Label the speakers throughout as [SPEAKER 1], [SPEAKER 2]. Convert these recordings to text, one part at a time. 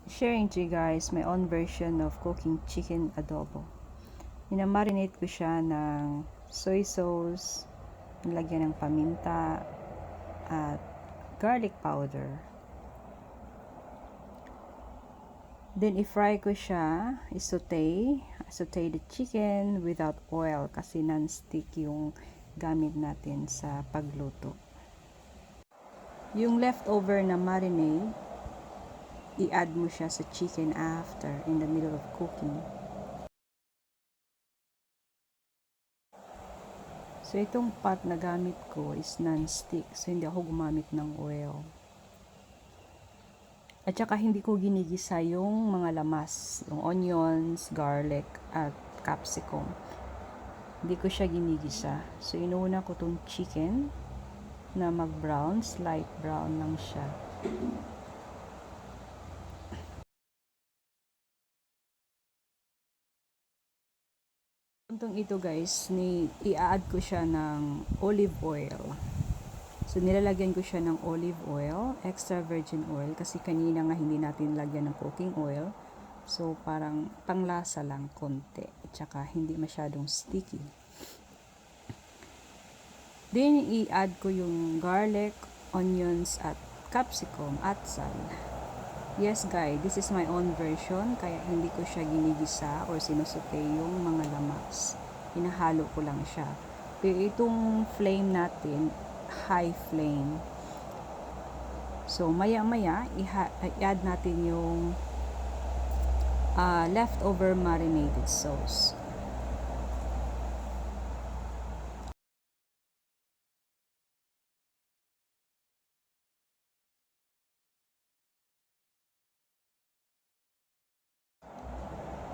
[SPEAKER 1] sharing to you guys my own version of cooking chicken adobo. Minamarinate ko siya ng soy sauce, nilagyan ng paminta, at garlic powder. Then, i-fry ko siya, i-saute the chicken without oil kasi non-stick yung gamit natin sa pagluto. Yung leftover na marinade, i-add mo siya sa chicken after, in the middle of cooking. So, itong pot na gamit ko is non-stick, so hindi ako gumamit ng oil. At saka hindi ko ginigisa yung mga lamas, yung onions, garlic, at capsicum. Hindi ko siya ginigisa. So, inuuna ko tong chicken na mag-brown, slight brown lang siya. Puntong ito guys, i-add ko siya ng olive oil. So, nilalagyan ko siya ng olive oil, extra virgin oil, kasi kanina nga hindi natin lagyan ng cooking oil. So, parang panglasa lang konti, at saka hindi masyadong sticky. Then, i-add ko yung garlic, onions, at capsicum, at sal. Yes guys, this is my own version, kaya hindi ko siya ginigisa or sinusote yung mga lamas. Hinahalo ko lang siya. Pero itong flame natin, high flame. So, maya-maya, i-add natin yung leftover marinated sauce.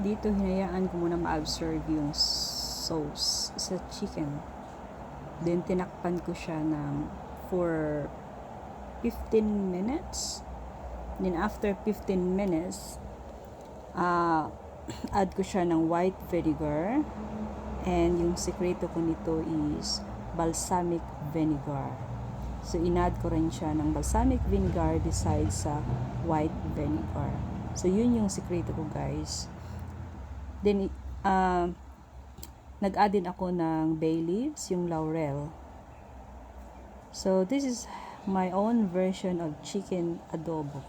[SPEAKER 1] Dito, hinayaan ko muna ma-absorb yung sauce sa chicken. Then, tinakpan ko siya for 15 minutes. Then, after 15 minutes, add ko siya ng white vinegar. And yung sekreto ko nito is balsamic vinegar. So, inad ko rin siya ng balsamic vinegar besides sa white vinegar. So, yun yung sekreto ko guys. Then, nag-add din ako ng bay leaves, yung laurel. So, this is my own version of chicken adobo.